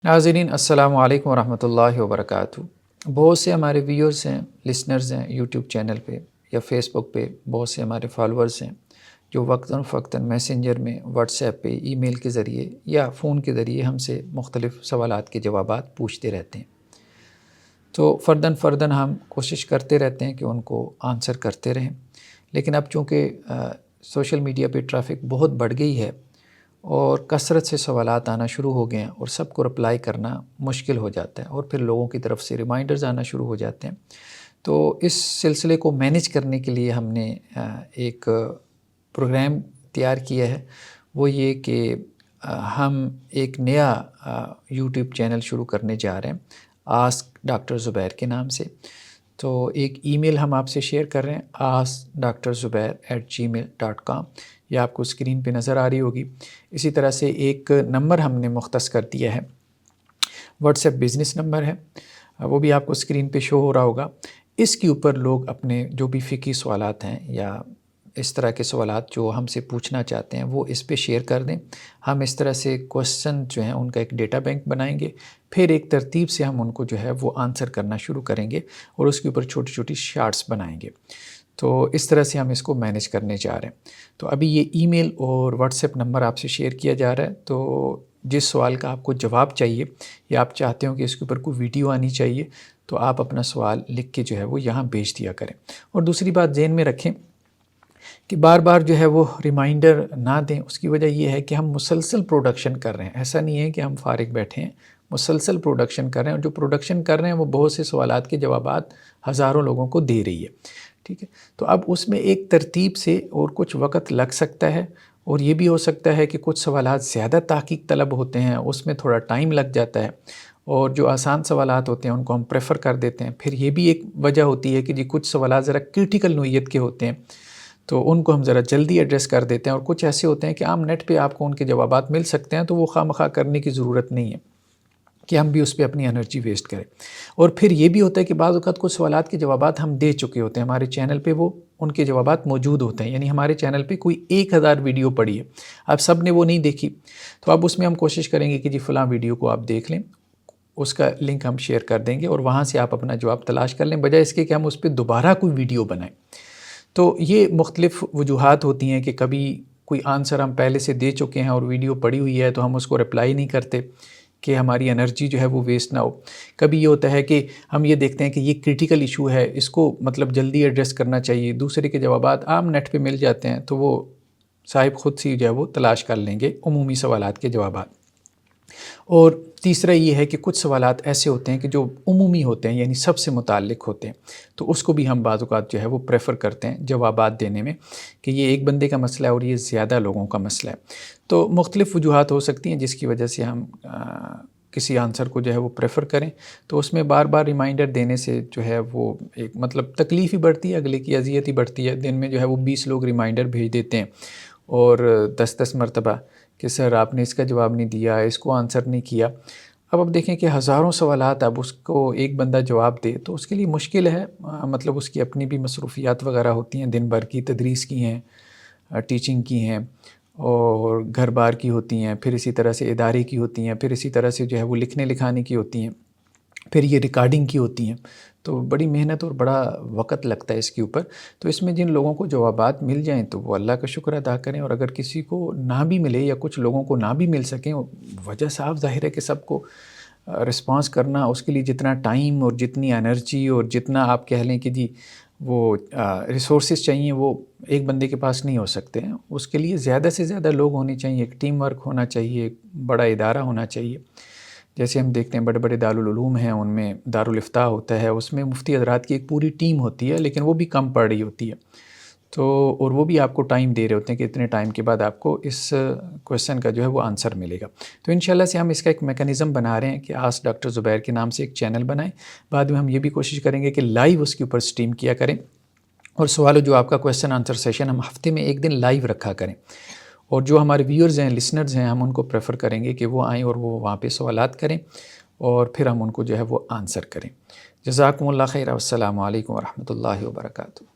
ناظرین السلام علیکم ورحمۃ اللہ وبرکاتہ۔ بہت سے ہمارے ویورز ہیں، لسنرز ہیں یوٹیوب چینل پہ یا فیس بک پہ، بہت سے ہمارے فالورز ہیں جو وقتاً فوقتاً میسنجر میں، واٹس ایپ پہ، ای میل کے ذریعے یا فون کے ذریعے ہم سے مختلف سوالات کے جوابات پوچھتے رہتے ہیں۔ تو فرداً ہم کوشش کرتے رہتے ہیں کہ ان کو آنسر کرتے رہیں، لیکن اب چونکہ سوشل میڈیا پہ ٹریفک بہت بڑھ گئی ہے اور کثرت سے سوالات آنا شروع ہو گئے ہیں اور سب کو رپلائی کرنا مشکل ہو جاتا ہے، اور پھر لوگوں کی طرف سے ریمائنڈرز آنا شروع ہو جاتے ہیں۔ تو اس سلسلے کو مینیج کرنے کے لیے ہم نے ایک پروگرام تیار کیا ہے، وہ یہ کہ ہم ایک نیا یوٹیوب چینل شروع کرنے جا رہے ہیں آسک ڈاکٹر زبیر کے نام سے۔ تو ایک ای میل ہم آپ سے شیئر کر رہے ہیں askdrzubair@gmail.com، یہ آپ کو اسکرین پہ نظر آ رہی ہوگی۔ اسی طرح سے ایک نمبر ہم نے مختص کر دیا ہے، واٹس ایپ بزنس نمبر ہے، وہ بھی آپ کو اسکرین پہ شو ہو رہا ہوگا۔ اس کے اوپر لوگ اپنے جو بھی فقہی سوالات ہیں یا اس طرح کے سوالات جو ہم سے پوچھنا چاہتے ہیں وہ اس پہ شیئر کر دیں۔ ہم اس طرح سے کوسچن جو ہیں ان کا ایک ڈیٹا بینک بنائیں گے، پھر ایک ترتیب سے ہم ان کو جو ہے وہ آنسر کرنا شروع کریں گے اور اس کے اوپر چھوٹی چھوٹی شارٹس بنائیں گے۔ تو اس طرح سے ہم اس کو مینیج کرنے جا رہے ہیں۔ تو ابھی یہ ای میل اور واٹس ایپ نمبر آپ سے شیئر کیا جا رہا ہے، تو جس سوال کا آپ کو جواب چاہیے یا آپ چاہتے ہو کہ اس کے اوپر کوئی ویڈیو آنی چاہیے، تو آپ اپنا سوال لکھ کے جو ہے وہ یہاں بھیج دیا کریں۔ اور دوسری بات ذہن میں رکھیں کہ بار بار جو ہے وہ ریمائنڈر نہ دیں۔ اس کی وجہ یہ ہے کہ ہم مسلسل پروڈکشن کر رہے ہیں، ایسا نہیں ہے کہ ہم فارغ بیٹھے ہیں، مسلسل پروڈکشن کر رہے ہیں، اور جو پروڈکشن کر رہے ہیں وہ بہت سے سوالات کے جوابات ہزاروں لوگوں کو دے رہی ہے، ٹھیک ہے۔ تو اب اس میں ایک ترتیب سے اور کچھ وقت لگ سکتا ہے، اور یہ بھی ہو سکتا ہے کہ کچھ سوالات زیادہ تحقیق طلب ہوتے ہیں، اس میں تھوڑا ٹائم لگ جاتا ہے، اور جو آسان سوالات ہوتے ہیں ان کو ہم پریفر کر دیتے ہیں۔ پھر یہ بھی ایک وجہ ہوتی ہے کہ جی کچھ سوالات ذرا کرٹیکل نوعیت کے ہوتے ہیں تو ان کو ہم ذرا جلدی ایڈریس کر دیتے ہیں، اور کچھ ایسے ہوتے ہیں کہ عام نیٹ پہ آپ کو ان کے جوابات مل سکتے ہیں، تو وہ خواہ مخواہ کرنے کی ضرورت نہیں ہے کہ ہم بھی اس پہ اپنی انرجی ویسٹ کریں۔ اور پھر یہ بھی ہوتا ہے کہ بعض اوقات کچھ سوالات کے جوابات ہم دے چکے ہوتے ہیں، ہمارے چینل پہ وہ ان کے جوابات موجود ہوتے ہیں، یعنی ہمارے چینل پہ کوئی 1000 ویڈیو پڑی ہے، اب سب نے وہ نہیں دیکھی، تو اب اس میں ہم کوشش کریں گے کہ جی فلاں ویڈیو کو آپ دیکھ لیں، اس کا لنک ہم شیئر کر دیں گے اور وہاں سے آپ اپنا جواب تلاش کر لیں، بجائے اس کے کہ ہم اس پہ دوبارہ کوئی ویڈیو بنائیں۔ تو یہ مختلف وجوہات ہوتی ہیں کہ کبھی کوئی آنسر ہم پہلے سے دے چکے ہیں اور ویڈیو پڑی ہوئی ہے تو ہم اس کو رپلائی نہیں کرتے کہ ہماری انرجی جو ہے وہ ویسٹ نہ ہو۔ کبھی یہ ہوتا ہے کہ ہم یہ دیکھتے ہیں کہ یہ کرٹیکل ایشو ہے، اس کو مطلب جلدی ایڈریس کرنا چاہیے، دوسرے کے جوابات عام نیٹ پہ مل جاتے ہیں تو وہ صاحب خود سے جو ہے وہ تلاش کر لیں گے عمومی سوالات کے جوابات۔ اور تیسرا یہ ہے کہ کچھ سوالات ایسے ہوتے ہیں کہ جو عمومی ہوتے ہیں، یعنی سب سے متعلق ہوتے ہیں، تو اس کو بھی ہم بعض اوقات جو ہے وہ پریفر کرتے ہیں جوابات دینے میں، کہ یہ ایک بندے کا مسئلہ ہے اور یہ زیادہ لوگوں کا مسئلہ ہے۔ تو مختلف وجوہات ہو سکتی ہیں جس کی وجہ سے ہم کسی آنسر کو جو ہے وہ پریفر کریں، تو اس میں بار بار ریمائنڈر دینے سے جو ہے وہ ایک مطلب تکلیف ہی بڑھتی ہے، اگلے کی اذیت ہی بڑھتی ہے۔ دن میں جو ہے وہ 20 لوگ ریمائنڈر بھیج دیتے ہیں اور 10 مرتبہ کہ سر آپ نے اس کا جواب نہیں دیا، اس کو آنسر نہیں کیا۔ اب دیکھیں کہ ہزاروں سوالات، اب اس کو ایک بندہ جواب دے تو اس کے لیے مشکل ہے، مطلب اس کی اپنی بھی مصروفیات وغیرہ ہوتی ہیں، دن بھر کی تدریس کی ہیں، ٹیچنگ کی ہیں، اور گھر بار کی ہوتی ہیں، پھر اسی طرح سے ادارے کی ہوتی ہیں، پھر اسی طرح سے جو ہے وہ لکھنے لکھانے کی ہوتی ہیں، پھر یہ ریکارڈنگ کی ہوتی ہیں، تو بڑی محنت اور بڑا وقت لگتا ہے اس کے اوپر۔ تو اس میں جن لوگوں کو جوابات مل جائیں تو وہ اللہ کا شکر ادا کریں، اور اگر کسی کو نہ بھی ملے یا کچھ لوگوں کو نہ بھی مل سکیں، وجہ صاف ظاہر ہے کہ سب کو رسپانس کرنا، اس کے لیے جتنا ٹائم اور جتنی انرجی اور جتنا آپ کہہ لیں کہ جی وہ ریسورسز چاہیے وہ ایک بندے کے پاس نہیں ہو سکتے ہیں، اس کے لیے زیادہ سے زیادہ لوگ ہونے چاہیے، ایک ٹیم ورک ہونا چاہیے، ایک بڑا ادارہ ہونا چاہیے۔ جیسے ہم دیکھتے ہیں بڑے بڑے دارالعلوم ہیں، ان میں دارالافتاء ہوتا ہے، اس میں مفتی حضرات کی ایک پوری ٹیم ہوتی ہے، لیکن وہ بھی کم پڑ رہی ہوتی ہے، تو اور وہ بھی آپ کو ٹائم دے رہے ہوتے ہیں کہ اتنے ٹائم کے بعد آپ کو اس کویسچن کا جو ہے وہ آنسر ملے گا۔ تو انشاءاللہ سے ہم اس کا ایک میکانزم بنا رہے ہیں کہ آسک ڈاکٹر زبیر کے نام سے ایک چینل بنائیں، بعد میں ہم یہ بھی کوشش کریں گے کہ لائیو اس کے اوپر سٹریم کیا کریں، اور سوال جو آپ کا کویسچن آنسر سیشن ہم ہفتے میں ایک دن لائیو رکھا کریں، اور جو ہمارے ویورز ہیں، لسنرز ہیں، ہم ان کو پریفر کریں گے کہ وہ آئیں اور وہ وہاں پہ سوالات کریں، اور پھر ہم ان کو جو ہے وہ آنسر کریں۔ جزاکم اللہ خیر، والسلام علیکم ورحمۃ اللہ وبرکاتہ۔